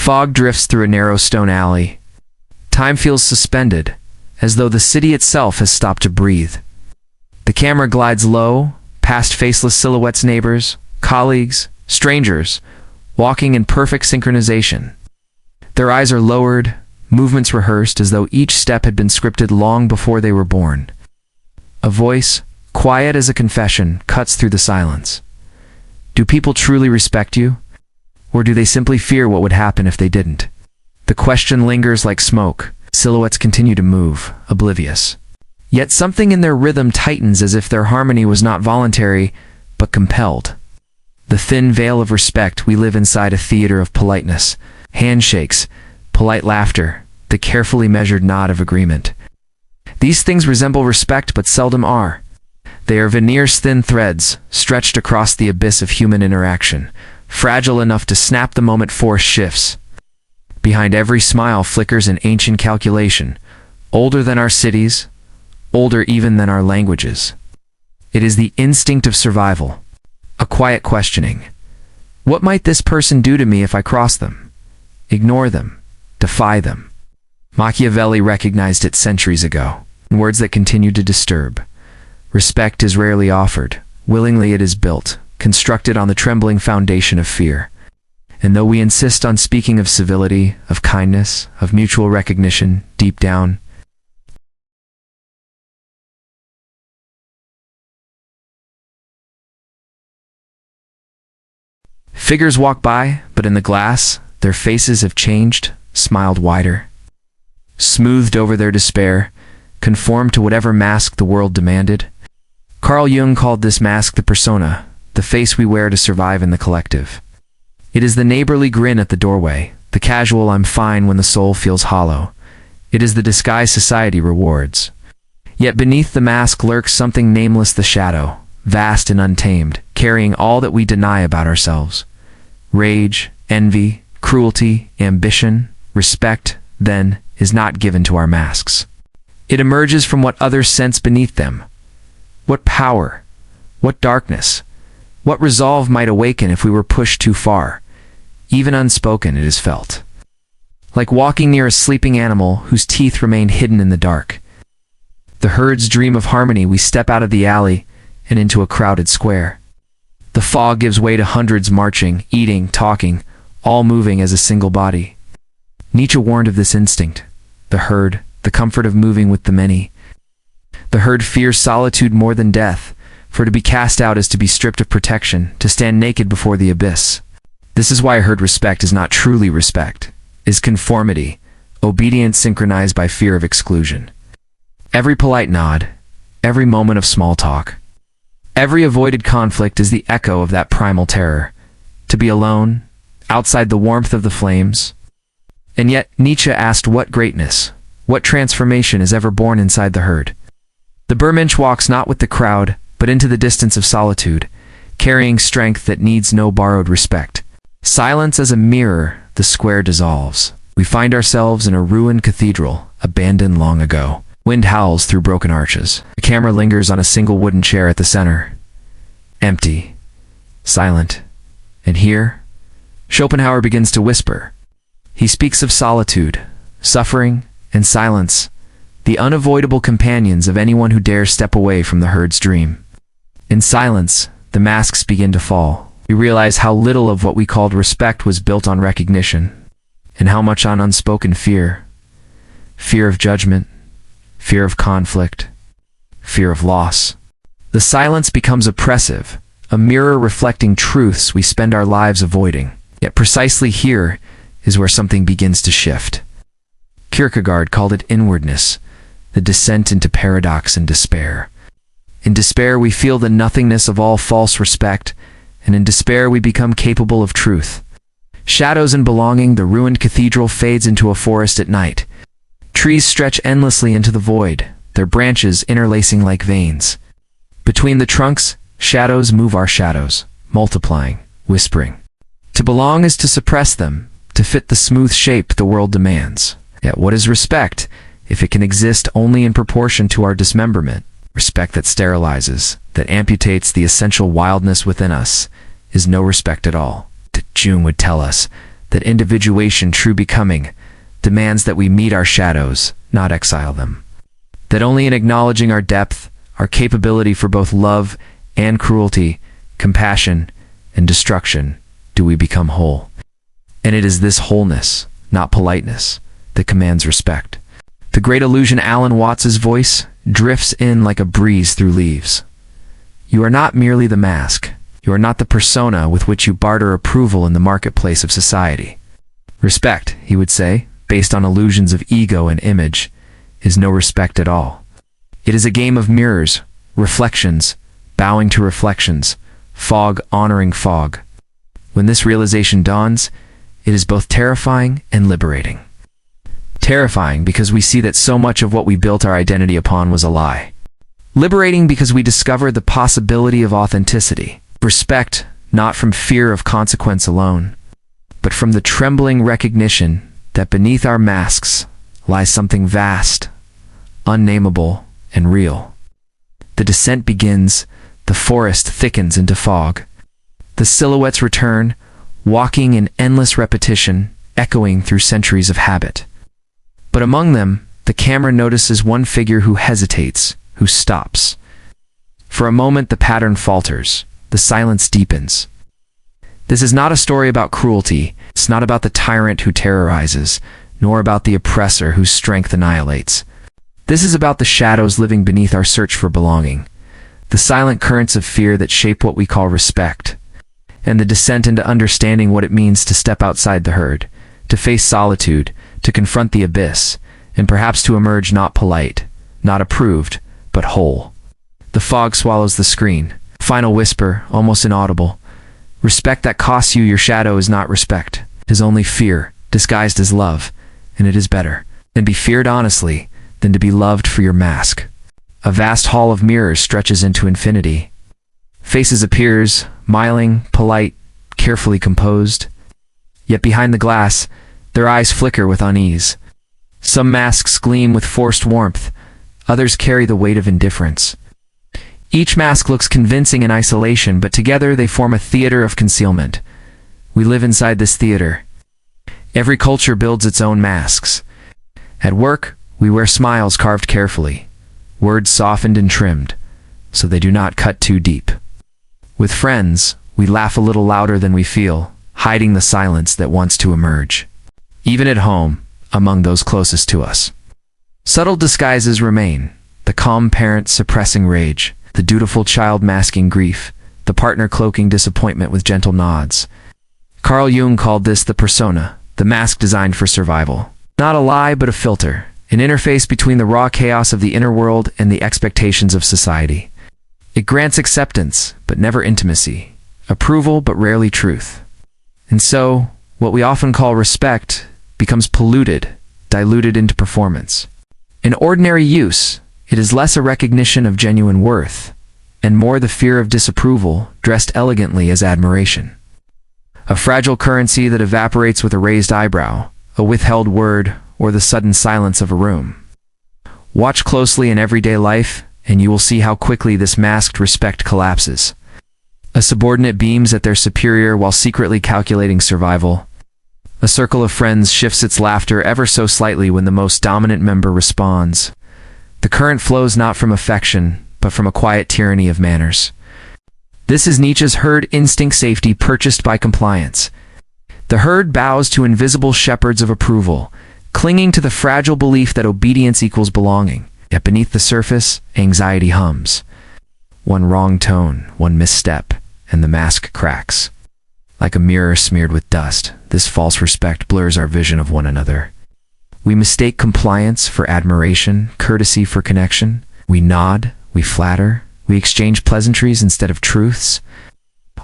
Fog drifts through a narrow stone alley. Time feels suspended, as though the city itself has stopped to breathe. The camera glides low, past faceless silhouettes, neighbors, colleagues, strangers, walking in perfect synchronization. Their eyes are lowered, movements rehearsed as though each step had been scripted long before they were born. A voice, quiet as a confession, cuts through the silence. Do people truly respect you? Or do they simply fear what would happen if they didn't? The question lingers like smoke. Silhouettes continue to move, oblivious. Yet something in their rhythm tightens as if their harmony was not voluntary, but compelled. The thin veil of respect, we live inside a theater of politeness. Handshakes, polite laughter, the carefully measured nod of agreement. These things resemble respect but seldom are. They are veneers, thin threads, stretched across the abyss of human interaction, fragile enough to snap the moment force shifts. Behind every smile flickers an ancient calculation, older than our cities, older even than our languages. It is the instinct of survival, a quiet questioning. What might this person do to me if I cross them? Ignore them, defy them. Machiavelli recognized it centuries ago, in words that continue to disturb. Respect is rarely offered. Willingly it is built, constructed on the trembling foundation of fear. And though we insist on speaking of civility, of kindness, of mutual recognition, deep down, figures walk by, but in the glass, their faces have changed, smiled wider, smoothed over their despair, conformed to whatever mask the world demanded. Carl Jung called this mask the persona, the face we wear to survive in the collective. It is the neighborly grin at the doorway, the casual "I'm fine" when the soul feels hollow. It is the disguise society rewards. Yet beneath the mask lurks something nameless, the shadow, vast and untamed, carrying all that we deny about ourselves. Rage, envy, cruelty, ambition, respect, then, is not given to our masks. It emerges from what others sense beneath them. What power, what darkness, what resolve might awaken if we were pushed too far. Even unspoken, it is felt. Like walking near a sleeping animal whose teeth remain hidden in the dark. The herds dream of harmony. We step out of the alley and into a crowded square. The fog gives way to hundreds marching, eating, talking, all moving as a single body. Nietzsche warned of this instinct, the herd, the comfort of moving with the many. The herd fears solitude more than death, for to be cast out is to be stripped of protection, to stand naked before the abyss. This is why herd respect is not truly respect, is conformity, obedience synchronized by fear of exclusion. Every polite nod, every moment of small talk, every avoided conflict is the echo of that primal terror, to be alone, outside the warmth of the flames. And yet Nietzsche asked what greatness, what transformation is ever born inside the herd. The Bermensch walks not with the crowd, but into the distance of solitude, carrying strength that needs no borrowed respect. Silence as a mirror, the square dissolves. We find ourselves in a ruined cathedral, abandoned long ago. Wind howls through broken arches. The camera lingers on a single wooden chair at the center. Empty, silent. And here, Schopenhauer begins to whisper. He speaks of solitude, suffering, and silence, the unavoidable companions of anyone who dares step away from the herd's dream. In silence, the masks begin to fall. We realize how little of what we called respect was built on recognition, and how much on unspoken fear. Fear of judgment, fear of conflict, fear of loss. The silence becomes oppressive, a mirror reflecting truths we spend our lives avoiding. Yet precisely here is where something begins to shift. Kierkegaard called it inwardness, the descent into paradox and despair. In despair we feel the nothingness of all false respect, and in despair we become capable of truth. Shadows and belonging, the ruined cathedral fades into a forest at night. Trees stretch endlessly into the void, their branches interlacing like veins. Between the trunks, shadows move our shadows, multiplying, whispering. To belong is to suppress them, to fit the smooth shape the world demands. Yet what is respect, if it can exist only in proportion to our dismemberment? Respect that sterilizes, that amputates the essential wildness within us, is no respect at all. Jung would tell us that individuation, true becoming, demands that we meet our shadows, not exile them. That only in acknowledging our depth, our capability for both love and cruelty, compassion and destruction, do we become whole. And it is this wholeness, not politeness, that commands respect. The great illusion Alan Watts's voice drifts in like a breeze through leaves. You are not merely the mask. You are not the persona with which you barter approval in the marketplace of society. Respect, he would say, based on illusions of ego and image, is no respect at all. It is a game of mirrors, reflections, bowing to reflections, fog honoring fog. When this realization dawns, it is both terrifying and liberating. Terrifying because we see that so much of what we built our identity upon was a lie. Liberating because we discover the possibility of authenticity. Respect, not from fear of consequence alone, but from the trembling recognition that beneath our masks lies something vast, unnameable, and real. The descent begins, the forest thickens into fog. The silhouettes return, walking in endless repetition, echoing through centuries of habit. But among them, the camera notices one figure who hesitates, who stops. For a moment the pattern falters, the silence deepens. This is not a story about cruelty, it's not about the tyrant who terrorizes, nor about the oppressor whose strength annihilates. This is about the shadows living beneath our search for belonging, the silent currents of fear that shape what we call respect, and the descent into understanding what it means to step outside the herd, to face solitude, to confront the abyss, and perhaps to emerge not polite, not approved, but whole. The fog swallows the screen. Final whisper, almost inaudible. Respect that costs you your shadow is not respect. It is only fear, disguised as love, and it is better than be feared honestly than to be loved for your mask. A vast hall of mirrors stretches into infinity. Faces appears, smiling, polite, carefully composed. Yet behind the glass, their eyes flicker with unease. Some masks gleam with forced warmth, others carry the weight of indifference. Each mask looks convincing in isolation, but together they form a theater of concealment. We live inside this theater. Every culture builds its own masks. At work, we wear smiles carved carefully, words softened and trimmed, so they do not cut too deep. With friends, we laugh a little louder than we feel, hiding the silence that wants to emerge. Even at home, among those closest to us. Subtle disguises remain, the calm parent suppressing rage, the dutiful child masking grief, the partner cloaking disappointment with gentle nods. Carl Jung called this the persona, the mask designed for survival. Not a lie, but a filter, an interface between the raw chaos of the inner world and the expectations of society. It grants acceptance, but never intimacy, approval, but rarely truth. And so, what we often call respect becomes polluted, diluted into performance. In ordinary use, it is less a recognition of genuine worth, and more the fear of disapproval dressed elegantly as admiration. A fragile currency that evaporates with a raised eyebrow, a withheld word, or the sudden silence of a room. Watch closely in everyday life, and you will see how quickly this masked respect collapses. A subordinate beams at their superior while secretly calculating survival. A circle of friends shifts its laughter ever so slightly when the most dominant member responds. The current flows not from affection, but from a quiet tyranny of manners. This is Nietzsche's herd instinct safety purchased by compliance. The herd bows to invisible shepherds of approval, clinging to the fragile belief that obedience equals belonging. Yet beneath the surface, anxiety hums. One wrong tone, one misstep, and the mask cracks. Like a mirror smeared with dust, this false respect blurs our vision of one another. We mistake compliance for admiration, courtesy for connection. We nod, we flatter, we exchange pleasantries instead of truths.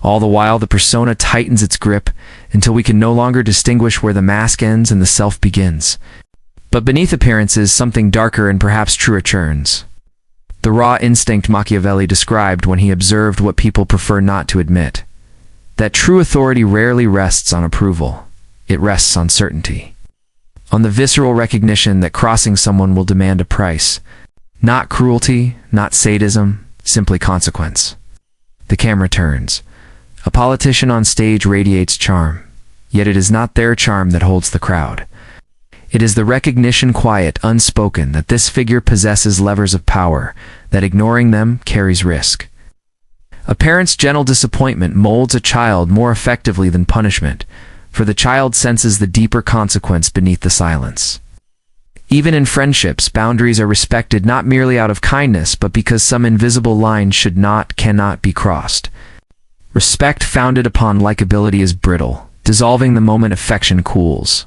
All the while, the persona tightens its grip until we can no longer distinguish where the mask ends and the self begins. But beneath appearances, something darker and perhaps truer churns. The raw instinct Machiavelli described when he observed what people prefer not to admit. That true authority rarely rests on approval. It rests on certainty. On the visceral recognition that crossing someone will demand a price. Not cruelty, not sadism, simply consequence. The camera turns. A politician on stage radiates charm. yet it is not their charm that holds the crowd. It is the recognition, quiet, unspoken, that this figure possesses levers of power, that ignoring them carries risk. A parent's gentle disappointment molds a child more effectively than punishment, for the child senses the deeper consequence beneath the silence. Even in friendships, boundaries are respected not merely out of kindness, but because some invisible line cannot be crossed. Respect founded upon likability is brittle, dissolving the moment affection cools.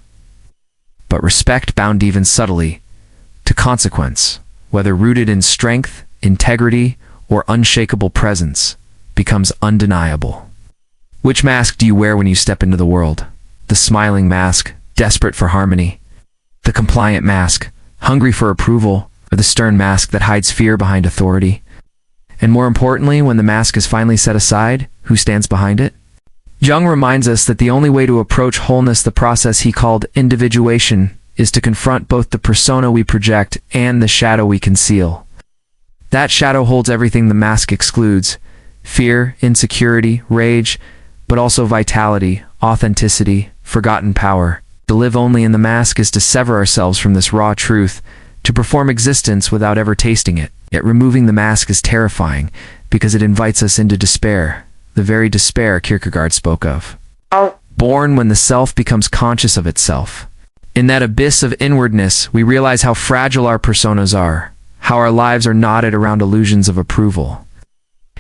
But respect bound even subtly to consequence, whether rooted in strength, integrity, or unshakable presence, becomes undeniable. Which mask do you wear when you step into the world? The smiling mask, desperate for harmony? The compliant mask, hungry for approval? Or the stern mask that hides fear behind authority? And more importantly, when the mask is finally set aside, who stands behind it? Jung reminds us that the only way to approach wholeness, the process he called individuation, is to confront both the persona we project and the shadow we conceal. That shadow holds everything the mask excludes: fear, insecurity, rage, but also vitality, authenticity, forgotten power. To live only in the mask is to sever ourselves from this raw truth, to perform existence without ever tasting it. Yet removing the mask is terrifying, because it invites us into despair, the very despair Kierkegaard spoke of. Born when the self becomes conscious of itself. In that abyss of inwardness, we realize how fragile our personas are, how our lives are knotted around illusions of approval.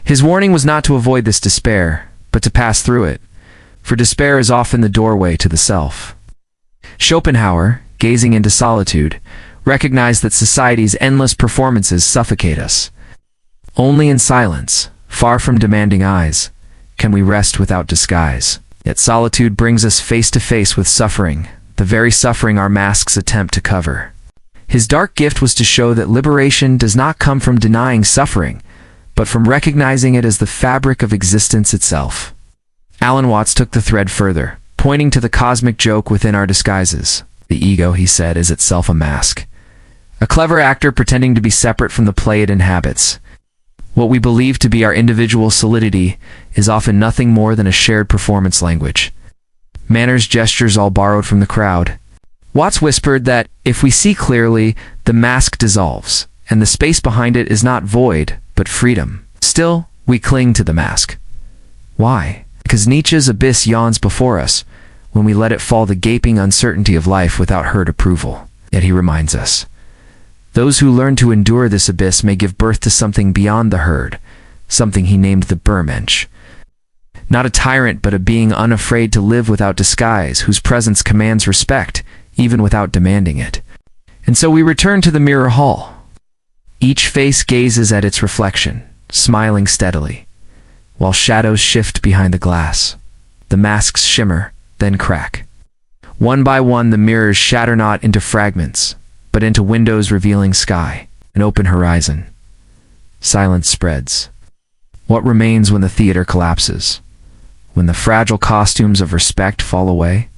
His warning was not to avoid this despair, but to pass through it, for despair is often the doorway to the self. Schopenhauer, gazing into Solitude, recognized that society's endless performances suffocate us. Only in silence, far from demanding eyes, can we rest without disguise. Yet solitude brings us face to face with suffering, the very suffering our masks attempt to cover. His dark gift was to show that liberation does not come from denying suffering, but from recognizing it as the fabric of existence itself. Alan Watts took the thread further, pointing to the cosmic joke within our disguises. The ego, he said, is itself a mask. A clever actor pretending to be separate from the play it inhabits. What we believe to be our individual solidity is often nothing more than a shared performance language. Manners, gestures all borrowed from the crowd. Watts whispered that, if we see clearly, the mask dissolves, and the space behind it is not void, but freedom. Still, we cling to the mask. Why? Because Nietzsche's abyss yawns before us, when we let it fall, the gaping uncertainty of life without herd approval. Yet he reminds us, those who learn to endure this abyss may give birth to something beyond the herd, something he named the Bermensch. Not a tyrant, but a being unafraid to live without disguise, whose presence commands respect, even without demanding it. And so we return to the mirror hall. Each face gazes at its reflection, smiling steadily, while shadows shift behind the glass. The masks shimmer, then crack. One by one, the mirrors shatter not into fragments, but into windows revealing sky, an open horizon. Silence spreads. What remains when the theater collapses? When the fragile costumes of respect fall away?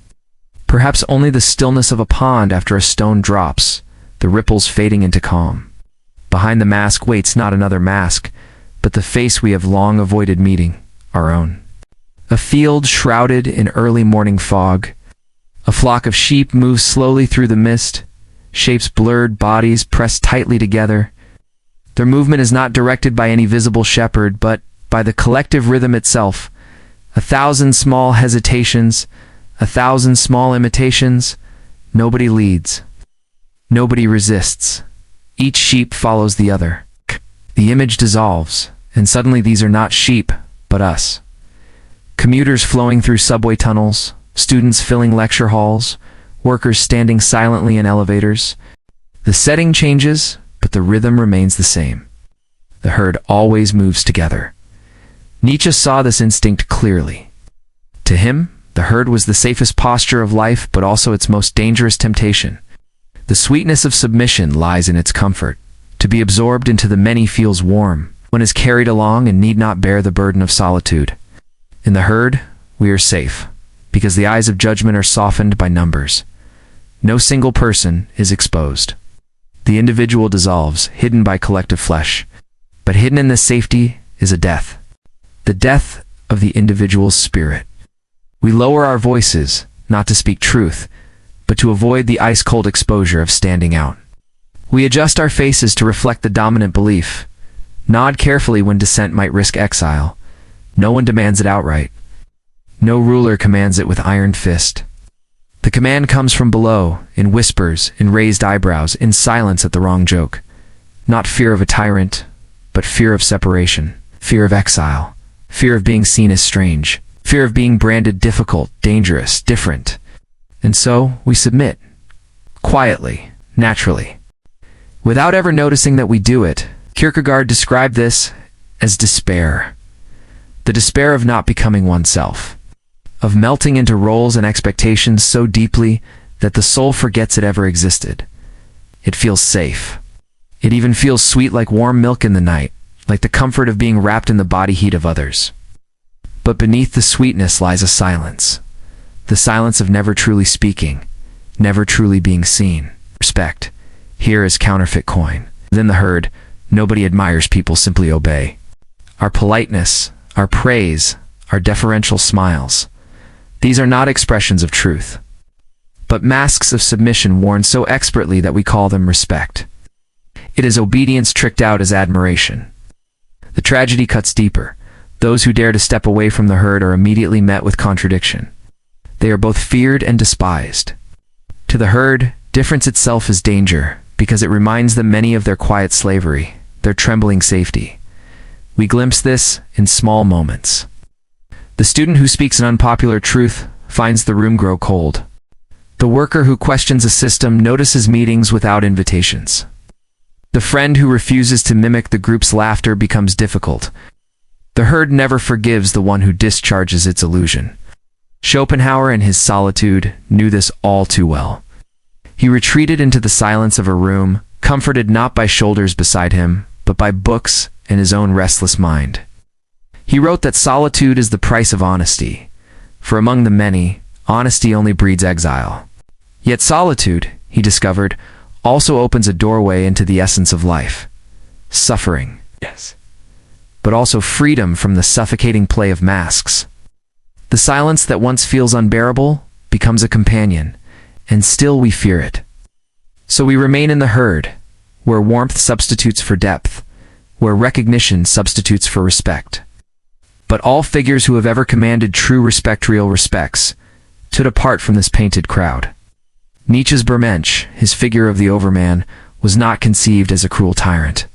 Perhaps only the stillness of a pond after a stone drops, the ripples fading into calm. Behind the mask waits not another mask, but the face we have long avoided meeting, our own. A field shrouded in early morning fog. A flock of sheep moves slowly through the mist, shapes blurred, bodies pressed tightly together. Their movement is not directed by any visible shepherd, but by the collective rhythm itself. 1,000 small hesitations, 1,000 small imitations. Nobody leads. Nobody resists. Each sheep follows the other. The image dissolves, and suddenly these are not sheep, but us. Commuters flowing through subway tunnels, students filling lecture halls, workers standing silently in elevators. The setting changes, but the rhythm remains the same. The herd always moves together. Nietzsche saw this instinct clearly. To him, the herd was the safest posture of life, but also its most dangerous temptation. The sweetness of submission lies in its comfort. To be absorbed into the many feels warm, one is carried along and need not bear the burden of solitude. In the herd, we are safe, because the eyes of judgment are softened by numbers. No single person is exposed. The individual dissolves, hidden by collective flesh. But hidden in this safety is a death. The death of the individual's spirit. We lower our voices, not to speak truth, but to avoid the ice-cold exposure of standing out. We adjust our faces to reflect the dominant belief, nod carefully when dissent might risk exile. No one demands it outright. No ruler commands it with iron fist. The command comes from below, in whispers, in raised eyebrows, in silence at the wrong joke. Not fear of a tyrant, but fear of separation, fear of exile, fear of being seen as strange, fear of being branded difficult, dangerous, different. And so we submit, quietly, naturally. Without ever noticing that we do it, Kierkegaard described this as despair. The despair of not becoming oneself, of melting into roles and expectations so deeply that the soul forgets it ever existed. It feels safe. It even feels sweet like warm milk in the night, like the comfort of being wrapped in the body heat of others. But beneath the sweetness lies a silence. The silence of never truly speaking, never truly being seen. Respect. Here is counterfeit coin. Within the herd, nobody admires, people simply obey. Our politeness, our praise, our deferential smiles. These are not expressions of truth, but masks of submission worn so expertly that we call them respect. It is obedience tricked out as admiration. The tragedy cuts deeper. Those who dare to step away from the herd are immediately met with contradiction. They are both feared and despised. To the herd, difference itself is danger, because it reminds them many of their quiet slavery, their trembling safety. We glimpse this in small moments. The student who speaks an unpopular truth finds the room grow cold. The worker who questions a system notices meetings without invitations. The friend who refuses to mimic the group's laughter becomes difficult. The herd never forgives the one who discharges its illusion. Schopenhauer in his Solitude knew this all too well. He retreated into the silence of a room, comforted not by shoulders beside him, but by books and his own restless mind. He wrote that solitude is the price of honesty, for among the many, honesty only breeds exile. Yet solitude, he discovered, also opens a doorway into the essence of life. Suffering, yes, but also freedom from the suffocating play of masks. The silence that once feels unbearable becomes a companion, and still we fear it. So we remain in the herd, where warmth substitutes for depth, where recognition substitutes for respect. But all figures who have ever commanded true respect, real respects, stood apart from this painted crowd. Nietzsche's Bermensch, his figure of the overman, was not conceived as a cruel tyrant,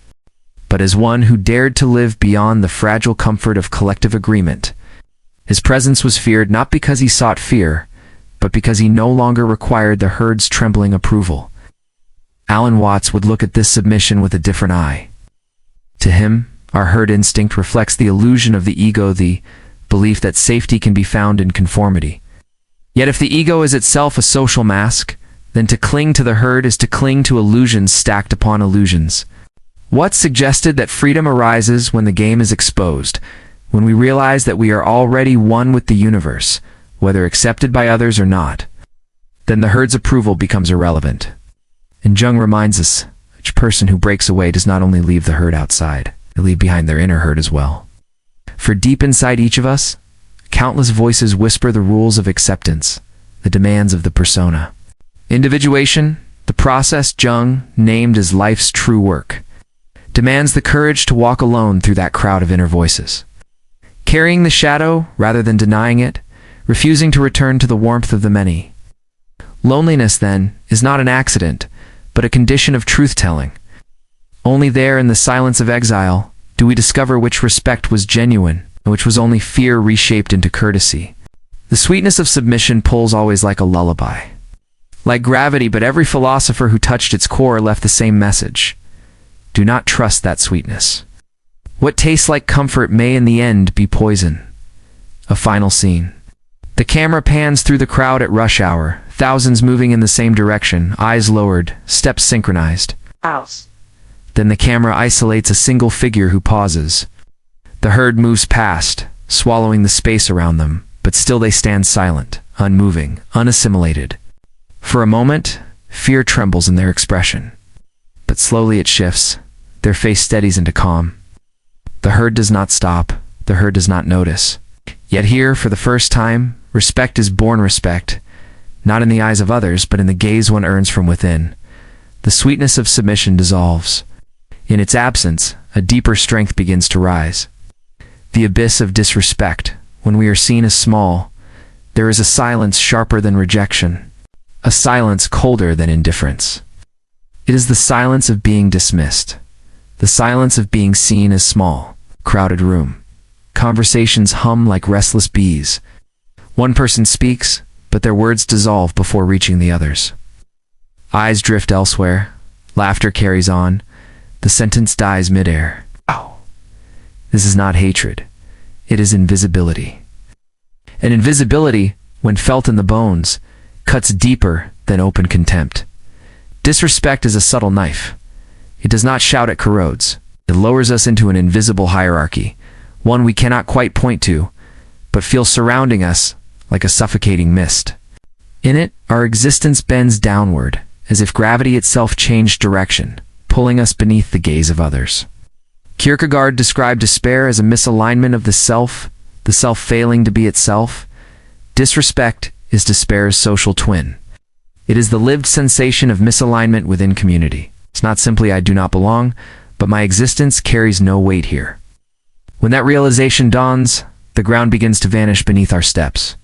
but as one who dared to live beyond the fragile comfort of collective agreement. His presence was feared not because he sought fear, but because he no longer required the herd's trembling approval. Alan Watts would look at this submission with a different eye. To him, our herd instinct reflects the illusion of the ego, the belief that safety can be found in conformity. Yet if the ego is itself a social mask, then to cling to the herd is to cling to illusions stacked upon illusions. Watts suggested that freedom arises when the game is exposed, when we realize that we are already one with the universe, whether accepted by others or not. Then the herd's approval becomes irrelevant. And Jung reminds us, each person who breaks away does not only leave the herd outside, they leave behind their inner herd as well. For deep inside each of us, countless voices whisper the rules of acceptance, the demands of the persona. Individuation, the process Jung named as life's true work, demands the courage to walk alone through that crowd of inner voices. Carrying the shadow rather than denying it, refusing to return to the warmth of the many. Loneliness, then, is not an accident, but a condition of truth-telling. Only there in the silence of exile do we discover which respect was genuine and which was only fear reshaped into courtesy. The sweetness of submission pulls always like a lullaby. Like gravity, but every philosopher who touched its core left the same message. Do not trust that sweetness. What tastes like comfort may in the end be poison. A final scene. The camera pans through the crowd at rush hour, thousands moving in the same direction, eyes lowered, steps synchronized. House. Then the camera isolates a single figure who pauses. The herd moves past, swallowing the space around them, but still they stand silent, unmoving, unassimilated. For a moment, fear trembles in their expression. But slowly it shifts, their face steadies into calm. The herd does not stop, the herd does not notice. Yet here, for the first time, respect is born respect, not in the eyes of others, but in the gaze one earns from within. The sweetness of submission dissolves. In its absence, a deeper strength begins to rise. The abyss of disrespect. When we are seen as small, there is a silence sharper than rejection, a silence colder than indifference. It is the silence of being dismissed, the silence of being seen as small. Crowded room. Conversations hum like restless bees. One person speaks, but their words dissolve before reaching the others. Eyes drift elsewhere. Laughter carries on. The sentence dies midair. Ow. This is not hatred. It is invisibility. And invisibility, when felt in the bones, cuts deeper than open contempt. Disrespect is a subtle knife. It does not shout, it corrodes. It lowers us into an invisible hierarchy, one we cannot quite point to, but feel surrounding us like a suffocating mist. In it, our existence bends downward, as if gravity itself changed direction, pulling us beneath the gaze of others. Kierkegaard described despair as a misalignment of the self failing to be itself. Disrespect is despair's social twin. It is the lived sensation of misalignment within community. It's not simply I do not belong, but my existence carries no weight here. When that realization dawns, the ground begins to vanish beneath our steps.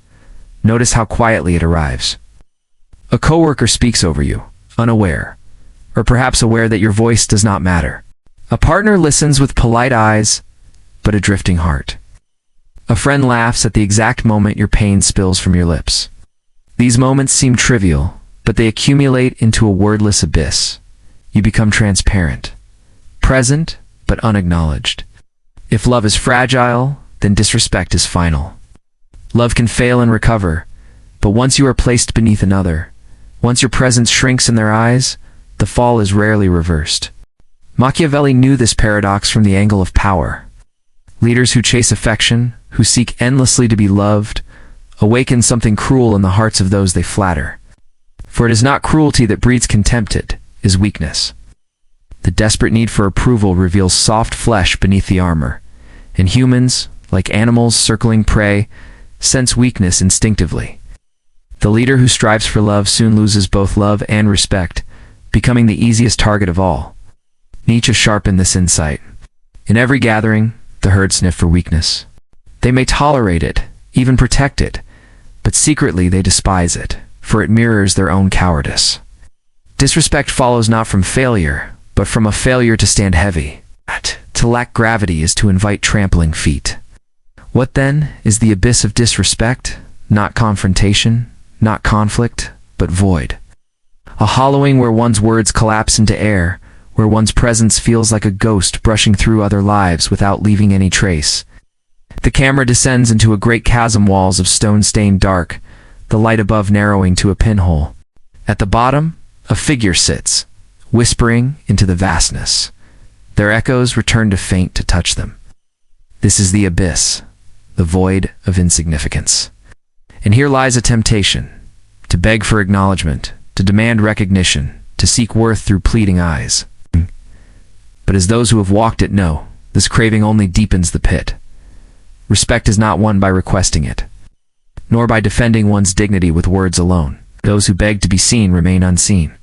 Notice how quietly it arrives. A coworker speaks over you, unaware, or perhaps aware that your voice does not matter. A partner listens with polite eyes, but a drifting heart. A friend laughs at the exact moment your pain spills from your lips. These moments seem trivial, but they accumulate into a wordless abyss. You become transparent, present, but unacknowledged. If love is fragile, then disrespect is final. Love can fail and recover, but once you are placed beneath another, once your presence shrinks in their eyes, the fall is rarely reversed. Machiavelli knew this paradox from the angle of power. Leaders who chase affection, who seek endlessly to be loved, awaken something cruel in the hearts of those they flatter. For it is not cruelty that breeds contempt, it is weakness. The desperate need for approval reveals soft flesh beneath the armor, and humans, like animals circling prey, sense weakness instinctively. The leader who strives for love soon loses both love and respect, becoming the easiest target of all. Nietzsche sharpened this insight. In every gathering, the herd sniff for weakness. They may tolerate it, even protect it, but secretly they despise it, for it mirrors their own cowardice. Disrespect follows not from failure, but from a failure to stand heavy. To lack gravity is to invite trampling feet. What then is the abyss of disrespect? Not confrontation, not conflict, but void. A hollowing where one's words collapse into air, where one's presence feels like a ghost brushing through other lives without leaving any trace. The camera descends into a great chasm, walls of stone stained dark, the light above narrowing to a pinhole. At the bottom, a figure sits, whispering into the vastness. Their echoes return to faint to touch them. This is the abyss, the void of insignificance. And here lies a temptation, to beg for acknowledgement, to demand recognition, to seek worth through pleading eyes. But as those who have walked it know, this craving only deepens the pit. Respect is not won by requesting it, nor by defending one's dignity with words alone. Those who beg to be seen remain unseen.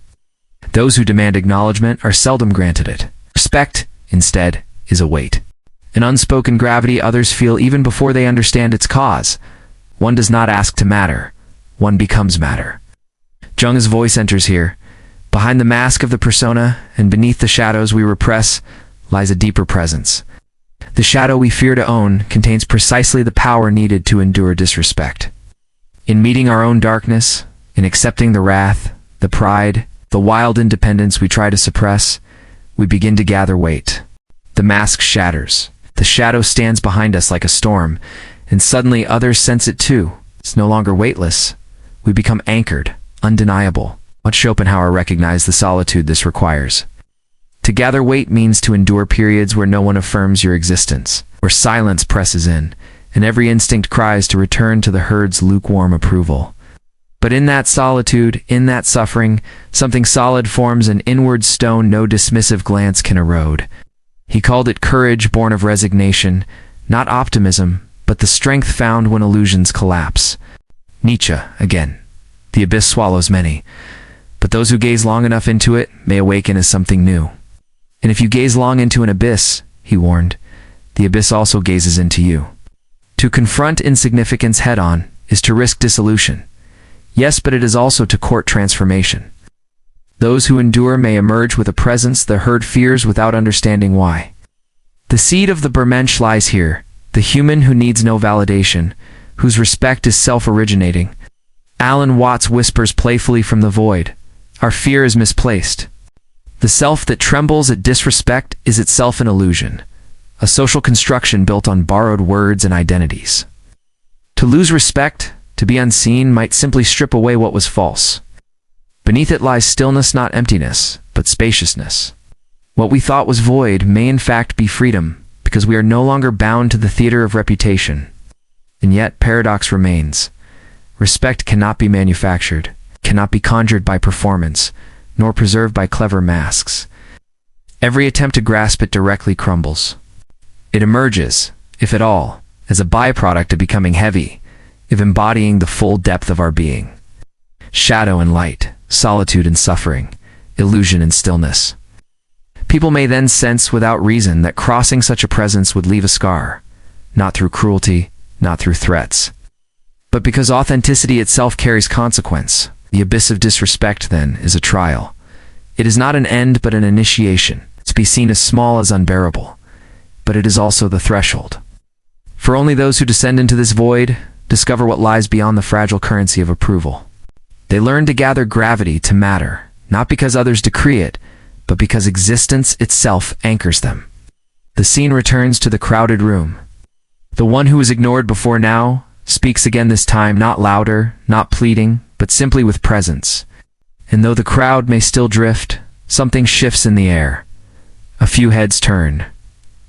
Those who demand acknowledgement are seldom granted it. Respect, instead, is a weight. An unspoken gravity others feel even before they understand its cause. One does not ask to matter. One becomes matter. Jung's voice enters here. Behind the mask of the persona and beneath the shadows we repress lies a deeper presence. The shadow we fear to own contains precisely the power needed to endure disrespect. In meeting our own darkness, in accepting the wrath, the pride, the wild independence we try to suppress, we begin to gather weight. The mask shatters. The shadow stands behind us like a storm, and suddenly others sense it too. It's no longer weightless. We become anchored, undeniable. What Schopenhauer recognized the solitude this requires. To gather weight means to endure periods where no one affirms your existence, where silence presses in, and every instinct cries to return to the herd's lukewarm approval. But in that solitude, in that suffering, something solid forms, an inward stone no dismissive glance can erode. He called it courage born of resignation, not optimism, but the strength found when illusions collapse. Nietzsche, again. The abyss swallows many, but those who gaze long enough into it may awaken as something new. And if you gaze long into an abyss, he warned, the abyss also gazes into you. To confront insignificance head-on is to risk dissolution. Yes, but it is also to court transformation. Those who endure may emerge with a presence the herd fears without understanding why. The seed of the Bermensch lies here, the human who needs no validation, whose respect is self-originating. Alan Watts whispers playfully from the void, our fear is misplaced. The self that trembles at disrespect is itself an illusion, a social construction built on borrowed words and identities. To lose respect, to be unseen, might simply strip away what was false. Beneath it lies stillness, not emptiness, but spaciousness. What we thought was void may in fact be freedom, because we are no longer bound to the theater of reputation. And yet, paradox remains. Respect cannot be manufactured, cannot be conjured by performance, nor preserved by clever masks. Every attempt to grasp it directly crumbles. It emerges, if at all, as a byproduct of becoming heavy, of embodying the full depth of our being. Shadow and light, solitude and suffering, illusion and stillness. People may then sense without reason that crossing such a presence would leave a scar, not through cruelty, not through threats, but because authenticity itself carries consequence. The abyss of disrespect, then, is a trial. It is not an end, but an initiation, to be seen as small as unbearable. But it is also the threshold. For only those who descend into this void discover what lies beyond the fragile currency of approval. They learn to gather gravity to matter, not because others decree it, but because existence itself anchors them. The scene returns to the crowded room. The one who was ignored before now speaks again, this time not louder, not pleading, but simply with presence. And though the crowd may still drift, something shifts in the air. A few heads turn.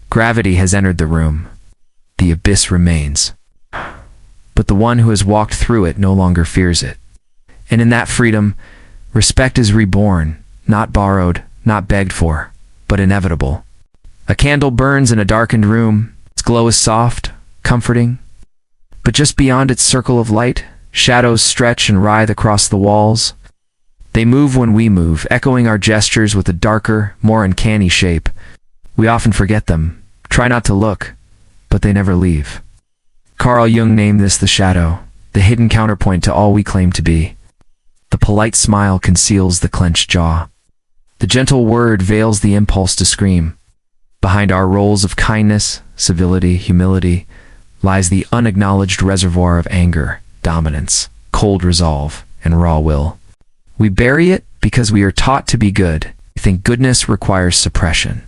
Gravity has entered the room. The abyss remains. But the one who has walked through it no longer fears it. And in that freedom, respect is reborn, not borrowed, not begged for, but inevitable. A candle burns in a darkened room. Its glow is soft, comforting. But just beyond its circle of light, shadows stretch and writhe across the walls. They move when we move, echoing our gestures with a darker, more uncanny shape. We often forget them, try not to look, but they never leave. Carl Jung named this the shadow, the hidden counterpoint to all we claim to be. The polite smile conceals the clenched jaw. The gentle word veils the impulse to scream. Behind our roles of kindness, civility, humility, lies the unacknowledged reservoir of anger, dominance, cold resolve, and raw will. We bury it because we are taught to be good. We think goodness requires suppression.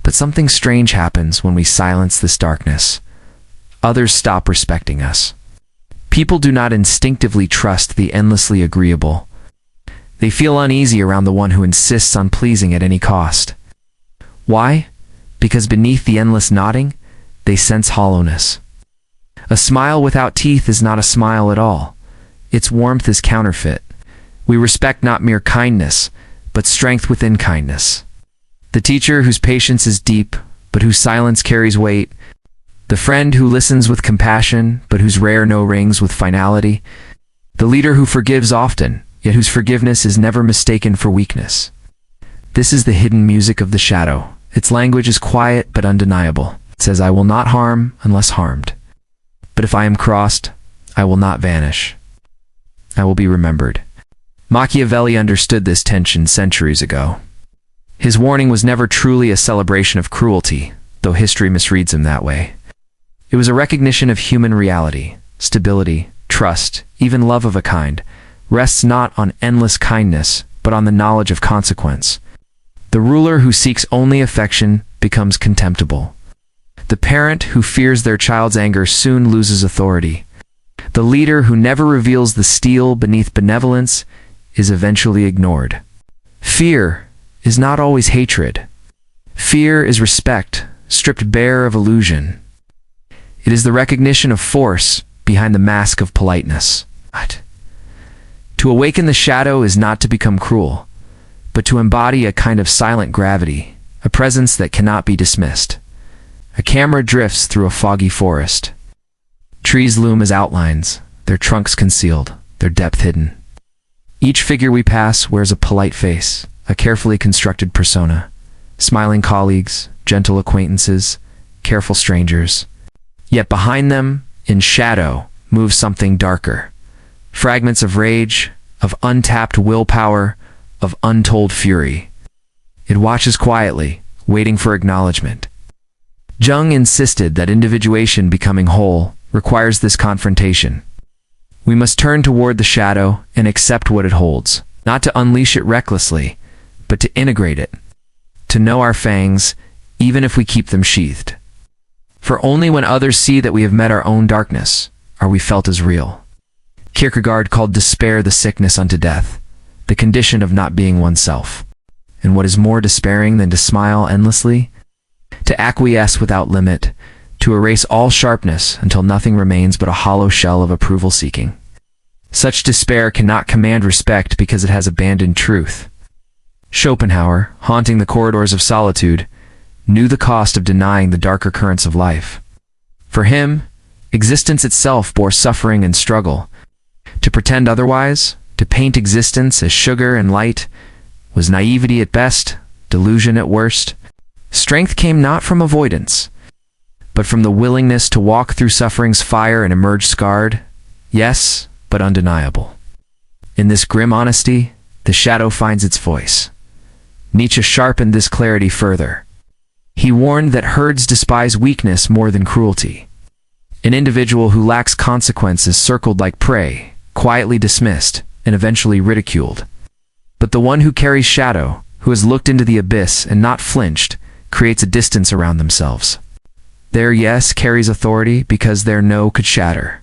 But something strange happens when we silence this darkness. Others stop respecting us. People do not instinctively trust the endlessly agreeable. They feel uneasy around the one who insists on pleasing at any cost. Why? Because beneath the endless nodding, they sense hollowness. A smile without teeth is not a smile at all. Its warmth is counterfeit. We respect not mere kindness, but strength within kindness. The teacher whose patience is deep, but whose silence carries weight. The friend who listens with compassion, but whose rare no rings with finality. The leader who forgives often, yet whose forgiveness is never mistaken for weakness. This is the hidden music of the shadow. Its language is quiet but undeniable. It says, I will not harm unless harmed. But if I am crossed, I will not vanish. I will be remembered. Machiavelli understood this tension centuries ago. His warning was never truly a celebration of cruelty, though history misreads him that way. It was a recognition of human reality, stability, trust, even love of a kind, rests not on endless kindness, but on the knowledge of consequence. The ruler who seeks only affection becomes contemptible. The parent who fears their child's anger soon loses authority. The leader who never reveals the steel beneath benevolence is eventually ignored. Fear is not always hatred. Fear is respect, stripped bare of illusion. It is the recognition of force behind the mask of politeness. To awaken the shadow is not to become cruel, but to embody a kind of silent gravity, a presence that cannot be dismissed. A camera drifts through a foggy forest. Trees loom as outlines, their trunks concealed, their depth hidden. Each figure we pass wears a polite face, a carefully constructed persona. Smiling colleagues, gentle acquaintances, careful strangers. Yet behind them, in shadow, moves something darker. Fragments of rage, of untapped willpower, of untold fury. It watches quietly, waiting for acknowledgement. Jung insisted that individuation becoming whole requires this confrontation. We must turn toward the shadow and accept what it holds, not to unleash it recklessly, but to integrate it, to know our fangs, even if we keep them sheathed. For only when others see that we have met our own darkness are we felt as real. Kierkegaard called despair the sickness unto death, the condition of not being oneself. And what is more despairing than to smile endlessly? To acquiesce without limit, to erase all sharpness until nothing remains but a hollow shell of approval-seeking. Such despair cannot command respect because it has abandoned truth. Schopenhauer, haunting the corridors of solitude, knew the cost of denying the darker currents of life. For him, existence itself bore suffering and struggle. To pretend otherwise, to paint existence as sugar and light, was naivety at best, delusion at worst. Strength came not from avoidance, but from the willingness to walk through suffering's fire and emerge scarred, yes, but undeniable. In this grim honesty, the shadow finds its voice. Nietzsche sharpened this clarity further. He warned that herds despise weakness more than cruelty. An individual who lacks consequence is circled like prey, quietly dismissed, and eventually ridiculed. But the one who carries shadow, who has looked into the abyss and not flinched, creates a distance around themselves. Their yes carries authority because their no could shatter.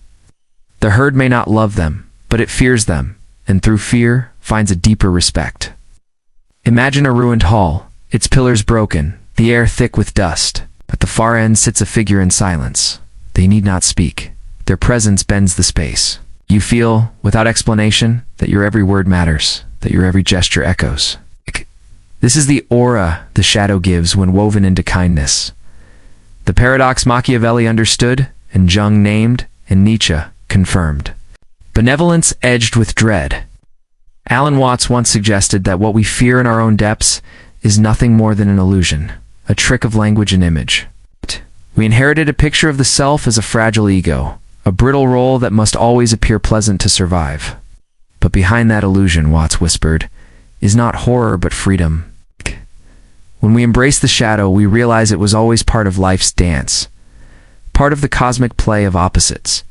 The herd may not love them, but it fears them, and through fear finds a deeper respect. Imagine a ruined hall, its pillars broken, the air thick with dust. At the far end sits a figure in silence. They need not speak. Their presence bends the space. You feel, without explanation, that your every word matters, that your every gesture echoes. This is the aura the shadow gives when woven into kindness. The paradox Machiavelli understood, and Jung named, and Nietzsche confirmed. Benevolence edged with dread. Alan Watts once suggested that what we fear in our own depths is nothing more than an illusion, a trick of language and image. We inherited a picture of the self as a fragile ego, a brittle role that must always appear pleasant to survive. But behind that illusion, Watts whispered, is not horror but freedom. When we embrace the shadow, we realize it was always part of life's dance, part of the cosmic play of opposites.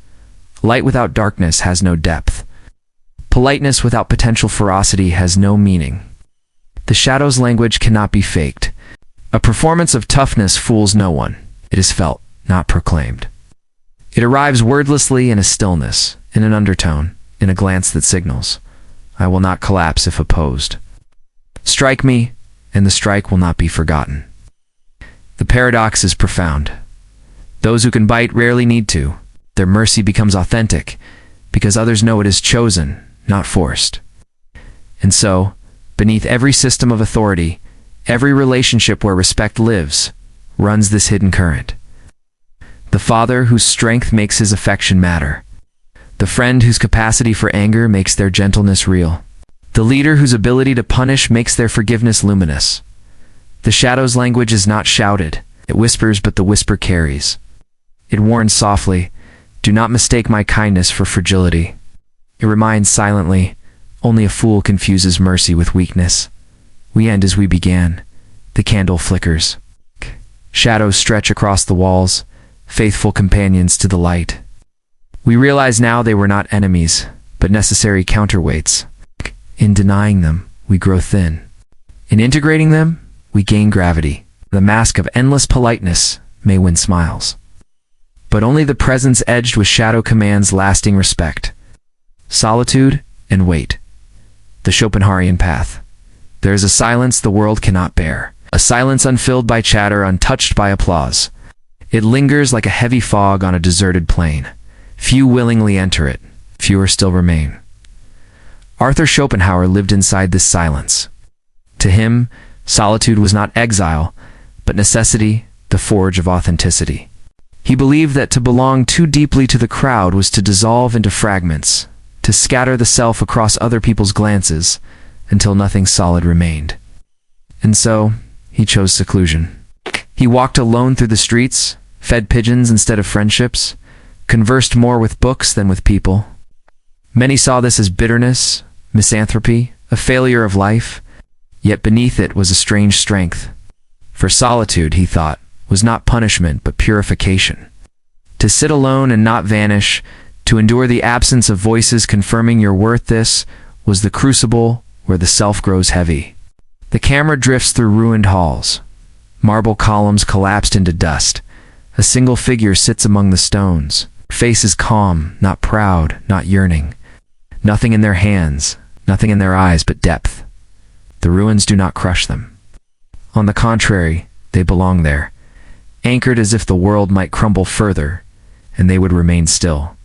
Light without darkness has no depth. Politeness without potential ferocity has no meaning. The shadow's language cannot be faked. A performance of toughness fools no one. It is felt, not proclaimed. It arrives wordlessly in a stillness, in an undertone, in a glance that signals, I will not collapse if opposed. Strike me, and the strike will not be forgotten. The paradox is profound. Those who can bite rarely need to. Their mercy becomes authentic, because others know it is chosen, not forced. And so, beneath every system of authority, every relationship where respect lives, runs this hidden current. The father whose strength makes his affection matter. The friend whose capacity for anger makes their gentleness real. The leader whose ability to punish makes their forgiveness luminous. The shadow's language is not shouted. It whispers, but the whisper carries. It warns softly, do not mistake my kindness for fragility. It reminds silently, only a fool confuses mercy with weakness. We end as we began. The candle flickers. Shadows stretch across the walls, faithful companions to the light. We realize now they were not enemies, but necessary counterweights. In denying them, we grow thin. In integrating them, we gain gravity. The mask of endless politeness may win smiles. But only the presence edged with shadow commands lasting respect. Solitude and wait. The Schopenhauerian path. There is a silence the world cannot bear. A silence unfilled by chatter, untouched by applause. It lingers like a heavy fog on a deserted plain. Few willingly enter it. Fewer still remain. Arthur Schopenhauer lived inside this silence. To him, solitude was not exile, but necessity, the forge of authenticity. He believed that to belong too deeply to the crowd was to dissolve into fragments, to scatter the self across other people's glances until nothing solid remained. And so, he chose seclusion. He walked alone through the streets, fed pigeons instead of friendships, conversed more with books than with people. Many saw this as bitterness, misanthropy, a failure of life, yet beneath it was a strange strength. For solitude, he thought, was not punishment but purification. To sit alone and not vanish, to endure the absence of voices confirming your worth, this was the crucible where the self grows heavy. The camera drifts through ruined halls. Marble columns collapsed into dust. A single figure sits among the stones. Face is calm, not proud, not yearning. Nothing in their hands, nothing in their eyes but depth. The ruins do not crush them. On the contrary, they belong there, anchored as if the world might crumble further, and they would remain still.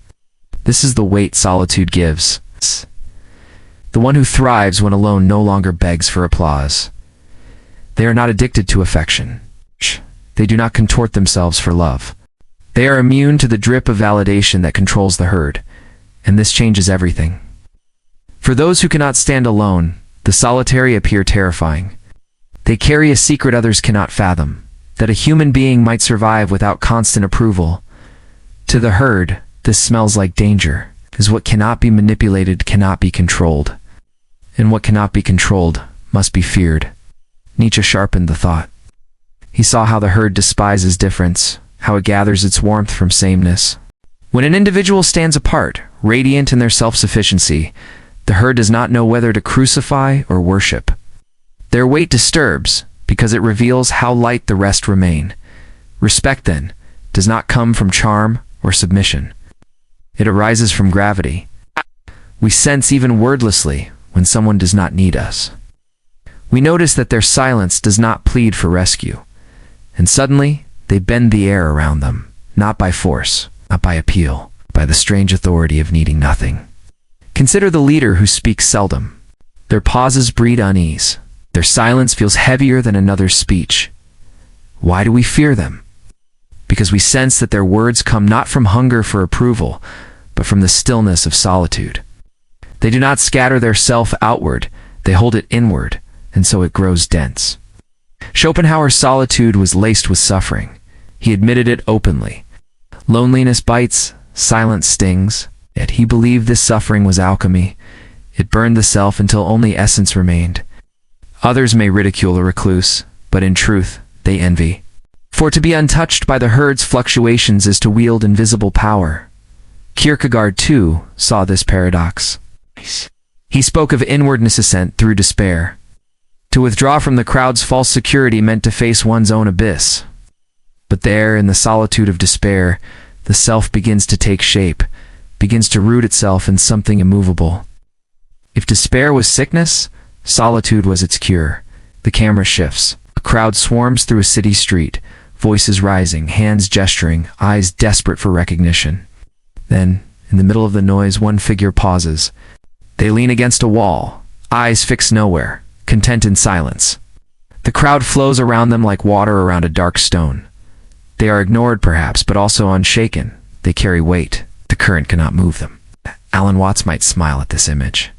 This is the weight solitude gives. The one who thrives when alone no longer begs for applause. They are not addicted to affection. They do not contort themselves for love. They are immune to the drip of validation that controls the herd, and this changes everything. For those who cannot stand alone, the solitary appear terrifying. They carry a secret others cannot fathom, that a human being might survive without constant approval. To the herd, this smells like danger, as what cannot be manipulated cannot be controlled, and what cannot be controlled must be feared. Nietzsche sharpened the thought. He saw how the herd despises difference, how it gathers its warmth from sameness. When an individual stands apart, radiant in their self-sufficiency, the herd does not know whether to crucify or worship. Their weight disturbs, because it reveals how light the rest remain. Respect, then, does not come from charm or submission. It arises from gravity. We sense even wordlessly when someone does not need us. We notice that their silence does not plead for rescue, and suddenly they bend the air around them, not by force, not by appeal, by the strange authority of needing nothing. Consider the leader who speaks seldom. Their pauses breed unease. Their silence feels heavier than another's speech. Why do we fear them? Because we sense that their words come not from hunger for approval, but from the stillness of solitude. They do not scatter their self outward, they hold it inward, and so it grows dense. Schopenhauer's solitude was laced with suffering. He admitted it openly. Loneliness bites, silence stings, yet he believed this suffering was alchemy. It burned the self until only essence remained. Others may ridicule a recluse, but in truth, they envy. For to be untouched by the herd's fluctuations is to wield invisible power. Kierkegaard, too, saw this paradox. He spoke of inward ascent through despair. To withdraw from the crowd's false security meant to face one's own abyss. But there, in the solitude of despair, the self begins to take shape, begins to root itself in something immovable. If despair was sickness, solitude was its cure. The camera shifts. A crowd swarms through a city street, voices rising, hands gesturing, eyes desperate for recognition. Then, in the middle of the noise, one figure pauses. They lean against a wall, eyes fixed nowhere, content in silence. The crowd flows around them like water around a dark stone. They are ignored perhaps, but also unshaken. They carry weight. The current cannot move them. Alan Watts might smile at this image.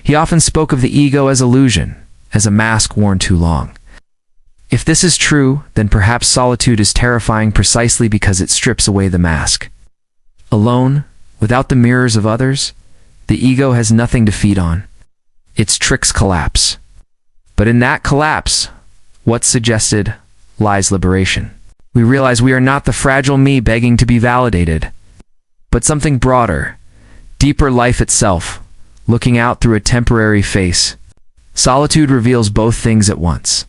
He often spoke of the ego as illusion, as a mask worn too long. If this is true, then perhaps solitude is terrifying precisely because it strips away the mask. Alone, without the mirrors of others, the ego has nothing to feed on. Its tricks collapse. But in that collapse, what's suggested lies liberation. We realize we are not the fragile me begging to be validated, but something broader, deeper life itself, looking out through a temporary face. Solitude reveals both things at once.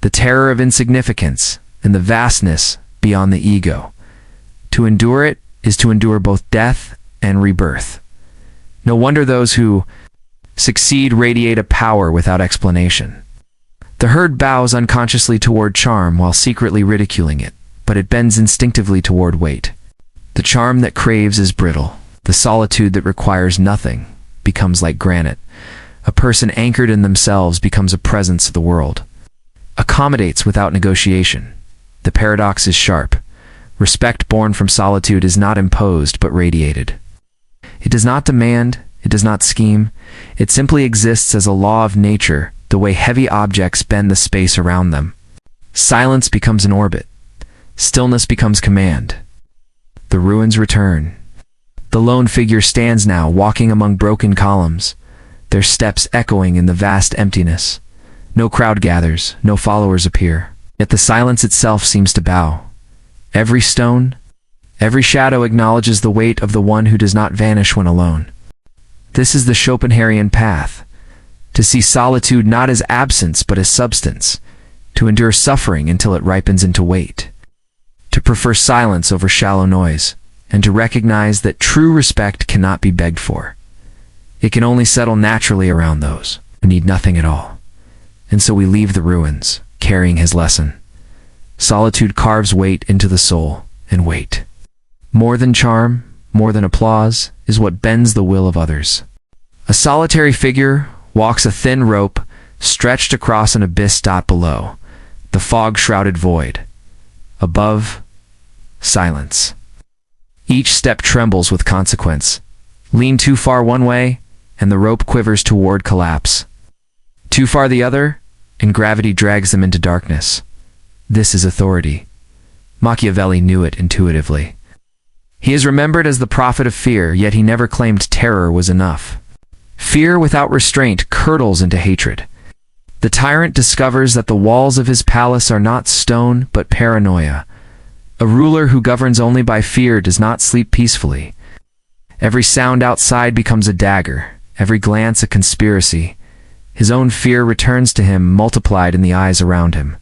The terror of insignificance and the vastness beyond the ego. To endure it is to endure both death and rebirth. No wonder those who succeed radiate a power without explanation. The herd bows unconsciously toward charm while secretly ridiculing it, but it bends instinctively toward weight. The charm that craves is brittle. The solitude that requires nothing becomes like granite. A person anchored in themselves becomes a presence of the world. Accommodates without negotiation. The paradox is sharp. Respect born from solitude is not imposed but radiated. It does not demand, it does not scheme. It simply exists as a law of nature, the way heavy objects bend the space around them. Silence becomes an orbit. Stillness becomes command. The ruins return. The lone figure stands now, walking among broken columns, their steps echoing in the vast emptiness. No crowd gathers, no followers appear, yet the silence itself seems to bow. Every stone, every shadow acknowledges the weight of the one who does not vanish when alone. This is the Schopenhauerian path, to see solitude not as absence but as substance, to endure suffering until it ripens into weight, to prefer silence over shallow noise, and to recognize that true respect cannot be begged for. It can only settle naturally around those who need nothing at all. And so we leave the ruins, carrying his lesson. Solitude carves weight into the soul, and weight, more than charm, more than applause, is what bends the will of others. A solitary figure walks a thin rope stretched across an abyss. Below, the fog-shrouded void. Above, silence. Each step trembles with consequence. Lean too far one way, and the rope quivers toward collapse. Too far the other, and gravity drags them into darkness. This is authority. Machiavelli knew it intuitively. He is remembered as the prophet of fear, yet he never claimed terror was enough. Fear without restraint curdles into hatred. The tyrant discovers that the walls of his palace are not stone, but paranoia. A ruler who governs only by fear does not sleep peacefully. Every sound outside becomes a dagger, every glance a conspiracy. His own fear returns to him, multiplied in the eyes around him.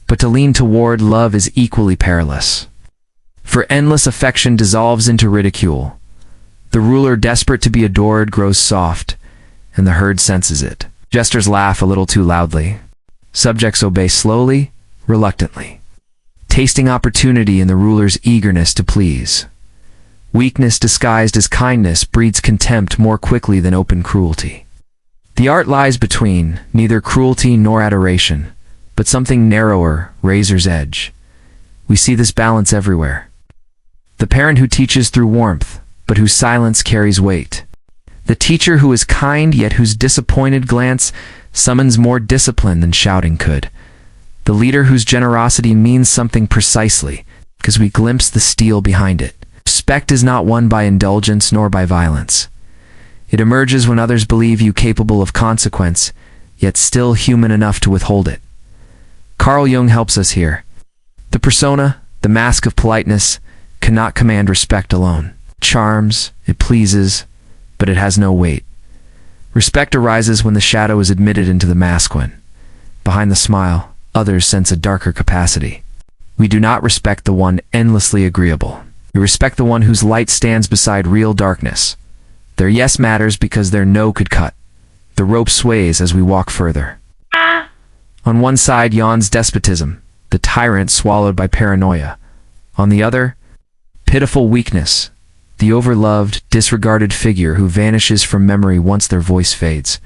But to lean toward love is equally perilous. For endless affection dissolves into ridicule. The ruler, desperate to be adored, grows soft, and the herd senses it. Jesters laugh a little too loudly. Subjects obey slowly, reluctantly, tasting opportunity in the ruler's eagerness to please. Weakness disguised as kindness breeds contempt more quickly than open cruelty. The art lies between, neither cruelty nor adoration, but something narrower, razor's edge. We see this balance everywhere. The parent who teaches through warmth, but whose silence carries weight. The teacher who is kind, yet whose disappointed glance summons more discipline than shouting could. The leader whose generosity means something precisely, because we glimpse the steel behind it. Respect is not won by indulgence nor by violence. It emerges when others believe you capable of consequence, yet still human enough to withhold it. Carl Jung helps us here. The persona, the mask of politeness, cannot command respect alone. It charms, it pleases, but it has no weight. Respect arises when the shadow is admitted into the mask. When, behind the smile, others sense a darker capacity. We do not respect the one endlessly agreeable. We respect the one whose light stands beside real darkness. Their yes matters because their no could cut. The rope sways as we walk further. On one side yawns despotism, the tyrant swallowed by paranoia. On the other, pitiful weakness, the overloved, disregarded figure who vanishes from memory once their voice fades.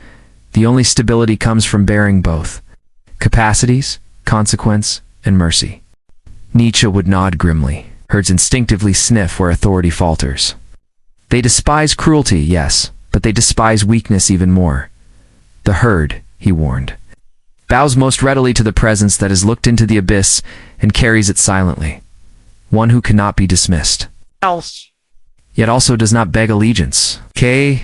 The only stability comes from bearing both capacities, consequence, and mercy. Nietzsche would nod grimly. Herds instinctively sniff where authority falters. They despise cruelty, yes, but they despise weakness even more. The herd, he warned, bows most readily to the presence that has looked into the abyss and carries it silently. One who cannot be dismissed. Yet also does not beg allegiance. The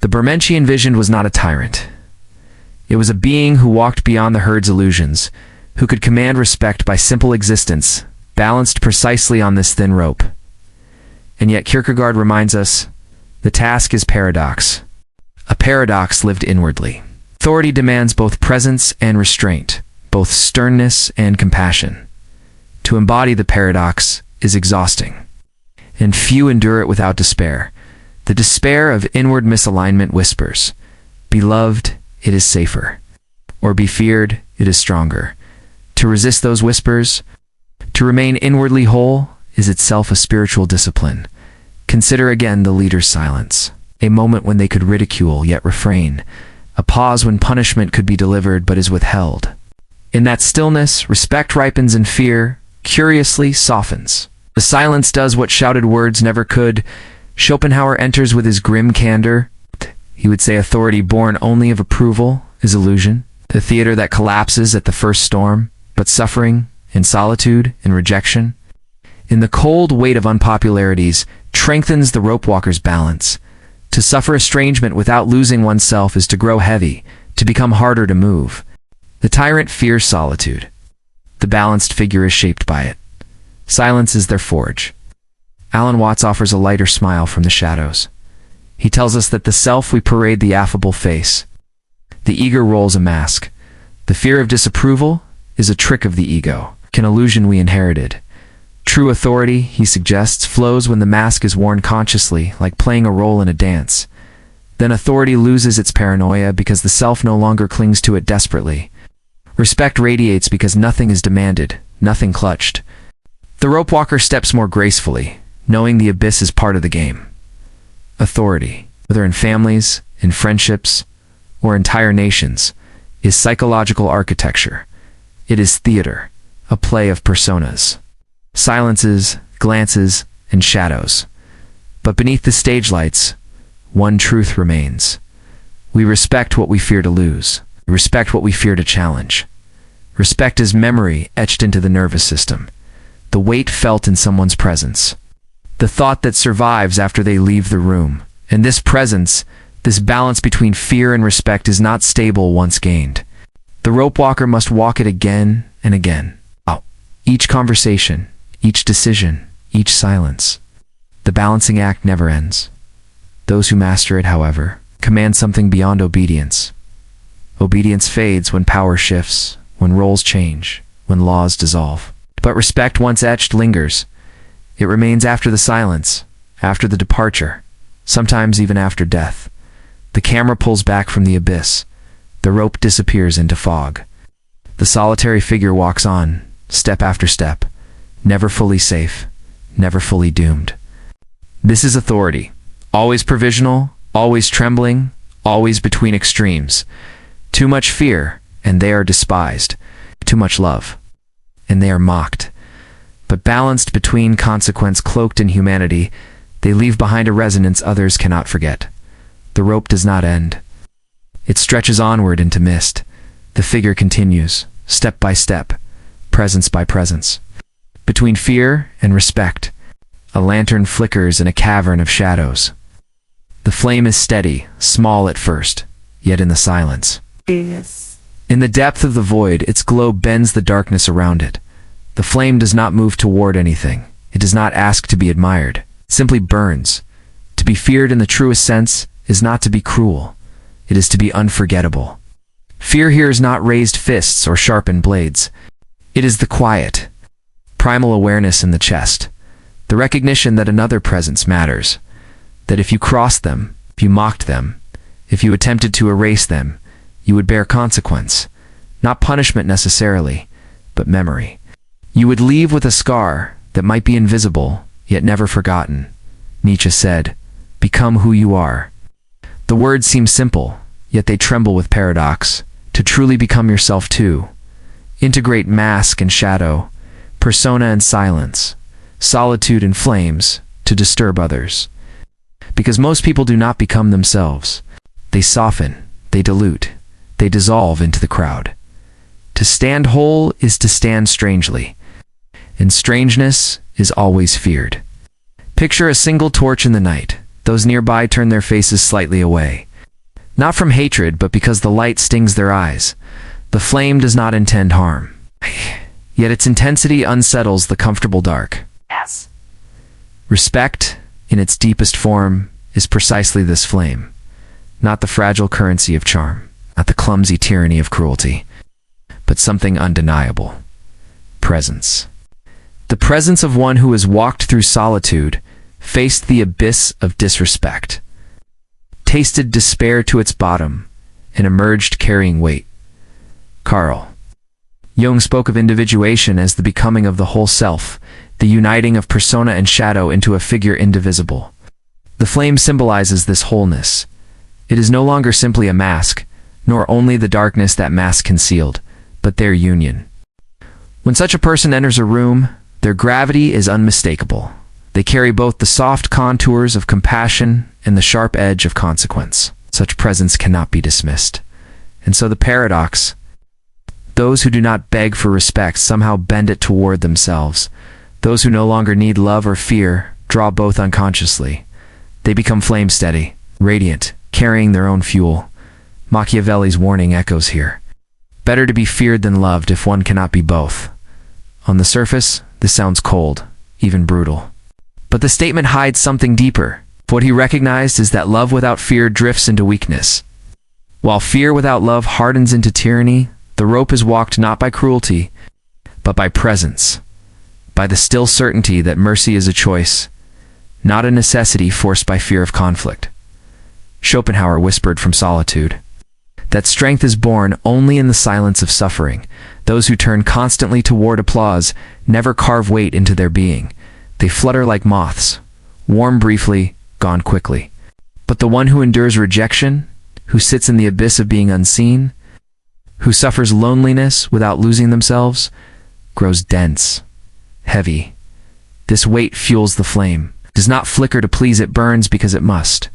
Bermenschi envisioned was not a tyrant. It was a being who walked beyond the herd's illusions, who could command respect by simple existence, balanced precisely on this thin rope. And yet Kierkegaard reminds us, the task is paradox. A paradox lived inwardly. Authority demands both presence and restraint, both sternness and compassion. To embody the paradox is exhausting, and few endure it without despair. The despair of inward misalignment whispers, "Be loved, it is safer," or "Be feared, it is stronger." To resist those whispers, to remain inwardly whole, is itself a spiritual discipline. Consider again the leader's silence, a moment when they could ridicule yet refrain, a pause when punishment could be delivered but is withheld. In that stillness, respect ripens and fear, curiously, softens. The silence does what shouted words never could, Schopenhauer enters with his grim candor. He would say authority born only of approval is illusion, the theater that collapses at the first storm, but suffering, in solitude, in rejection, in the cold weight of unpopularities, strengthens the rope walker's balance. To suffer estrangement without losing oneself is to grow heavy, to become harder to move. The tyrant fears solitude. The balanced figure is shaped by it. Silence is their forge. Alan Watts offers a lighter smile from the shadows. He tells us that the self we parade the affable face. The eager rolls a mask. The fear of disapproval is a trick of the ego, an illusion we inherited. True authority, he suggests, flows when the mask is worn consciously, like playing a role in a dance. Then authority loses its paranoia because the self no longer clings to it desperately. Respect radiates because nothing is demanded, nothing clutched. The rope walker steps more gracefully, knowing the abyss is part of the game. Authority, whether in families, in friendships, or entire nations, is psychological architecture. It is theater, a play of personas. Silences, glances, and shadows. But beneath the stage lights, one truth remains. We respect what we fear to lose. We respect what we fear to challenge. Respect is memory etched into the nervous system. The weight felt in someone's presence. The thought that survives after they leave the room. And this presence, this balance between fear and respect is not stable once gained. The rope walker must walk it again and again. Each conversation, each decision, each silence. The balancing act never ends. Those who master it, however, command something beyond obedience. Obedience fades when power shifts, when roles change, when laws dissolve. But respect once etched lingers. It remains after the silence, after the departure, sometimes even after death. The camera pulls back from the abyss. The rope disappears into fog. The solitary figure walks on, step after step, never fully safe, never fully doomed. This is authority, always provisional, always trembling, always between extremes. Too much fear, and they are despised. Too much love, and they are mocked. But balanced between consequence cloaked in humanity, they leave behind a resonance others cannot forget. The rope does not end. It stretches onward into mist. The figure continues, step by step, presence by presence. Between fear and respect, a lantern flickers in a cavern of shadows. The flame is steady, small at first, yet in the silence. Yes. In the depth of the void, its glow bends the darkness around it. The flame does not move toward anything. It does not ask to be admired. It simply burns. To be feared in the truest sense is not to be cruel. It is to be unforgettable. Fear here is not raised fists or sharpened blades. It is the quiet, primal awareness in the chest, the recognition that another presence matters, that if you crossed them, if you mocked them, if you attempted to erase them, you would bear consequence, not punishment necessarily, but memory. You would leave with a scar that might be invisible, yet never forgotten. Nietzsche said, "Become who you are." The words seem simple, yet they tremble with paradox. To truly become yourself too. Integrate mask and shadow, persona and silence, solitude and flames, to disturb others. Because most people do not become themselves. They soften, they dilute, they dissolve into the crowd. To stand whole is to stand strangely, and strangeness is always feared. Picture a single torch in the night. Those nearby turn their faces slightly away. Not from hatred, but because the light stings their eyes. The flame does not intend harm. Yet its intensity unsettles the comfortable dark. Yes. Respect, in its deepest form, is precisely this flame. Not the fragile currency of charm, not the clumsy tyranny of cruelty, but something undeniable. Presence. The presence of one who has walked through solitude, faced the abyss of disrespect, tasted despair to its bottom, and emerged carrying weight. Carl. Jung spoke of individuation as the becoming of the whole self, the uniting of persona and shadow into a figure indivisible. The flame symbolizes this wholeness. It is no longer simply a mask, nor only the darkness that mask concealed, but their union. When such a person enters a room, their gravity is unmistakable. They carry both the soft contours of compassion and the sharp edge of consequence. Such presence cannot be dismissed. And so the paradox: those who do not beg for respect somehow bend it toward themselves. Those who no longer need love or fear draw both unconsciously. They become flame steady, radiant, carrying their own fuel. Machiavelli's warning echoes here. Better to be feared than loved if one cannot be both. On the surface, this sounds cold, even brutal. But the statement hides something deeper. What he recognized is that love without fear drifts into weakness. While fear without love hardens into tyranny, the rope is walked not by cruelty, but by presence, by the still certainty that mercy is a choice, not a necessity forced by fear of conflict. Schopenhauer whispered from Solitude that strength is born only in the silence of suffering. Those who turn constantly toward applause never carve weight into their being. They flutter like moths, warm briefly, gone quickly. But the one who endures rejection, who sits in the abyss of being unseen, who suffers loneliness without losing themselves, grows dense, heavy. This weight fuels the flame. It does not flicker to please, it burns because it must.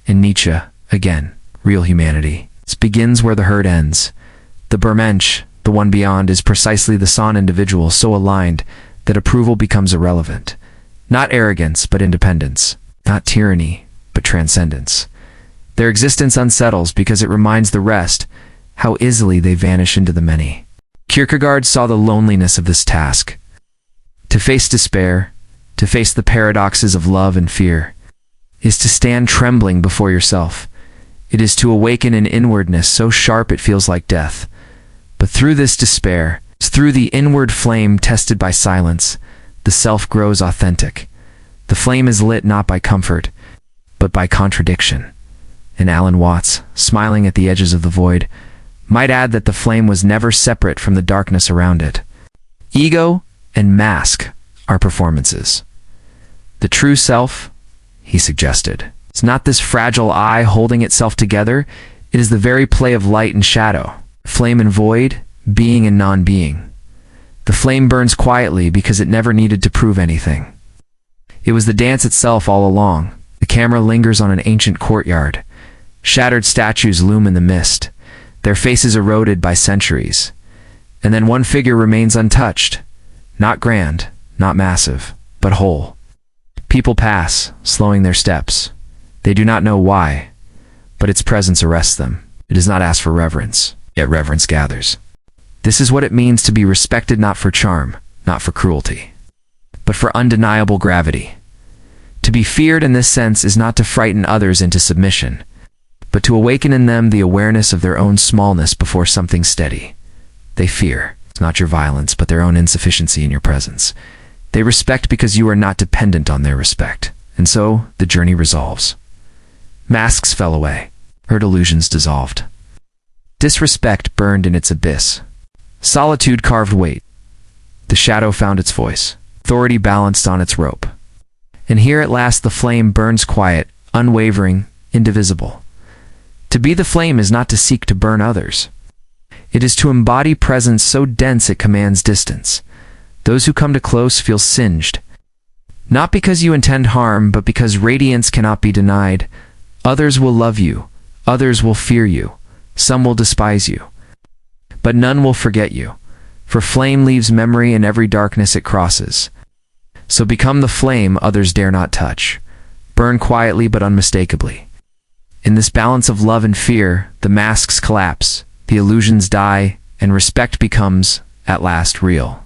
In Nietzsche, again, real humanity. It begins where the herd ends. The Bermensch, the one beyond, is precisely the son individual so aligned that approval becomes irrelevant. Not arrogance, but independence. Not tyranny, but transcendence. Their existence unsettles because it reminds the rest how easily they vanish into the many. Kierkegaard saw the loneliness of this task. To face despair, to face the paradoxes of love and fear, is to stand trembling before yourself. It is to awaken an inwardness so sharp it feels like death. But through this despair, through the inward flame tested by silence, the self grows authentic. The flame is lit not by comfort, but by contradiction. And Alan Watts, smiling at the edges of the void, might add that the flame was never separate from the darkness around it. Ego and mask are performances. The true self, he suggested, is not this fragile eye holding itself together. It is the very play of light and shadow, flame and void, being and non-being. The flame burns quietly because it never needed to prove anything. It was the dance itself all along. The camera lingers on an ancient courtyard. Shattered statues loom in the mist, their faces eroded by centuries. And then one figure remains untouched, not grand, not massive, but whole. People pass, slowing their steps. They do not know why, but its presence arrests them. It does not ask for reverence, yet reverence gathers. This is what it means to be respected not for charm, not for cruelty, but for undeniable gravity. To be feared in this sense is not to frighten others into submission, but to awaken in them the awareness of their own smallness before something steady. They fear, not your violence, but their own insufficiency in your presence. They respect because you are not dependent on their respect. And so, the journey resolves. Masks fell away. Her delusions dissolved. Disrespect burned in its abyss. Solitude carved weight. The shadow found its voice. Authority balanced on its rope. And here at last the flame burns quiet, unwavering, indivisible. To be the flame is not to seek to burn others. It is to embody presence so dense it commands distance. Those who come too close feel singed. Not because you intend harm, but because radiance cannot be denied. Others will love you. Others will fear you. Some will despise you. But none will forget you. For flame leaves memory in every darkness it crosses. So become the flame others dare not touch. Burn quietly but unmistakably. In this balance of love and fear, the masks collapse, the illusions die, and respect becomes, at last, real.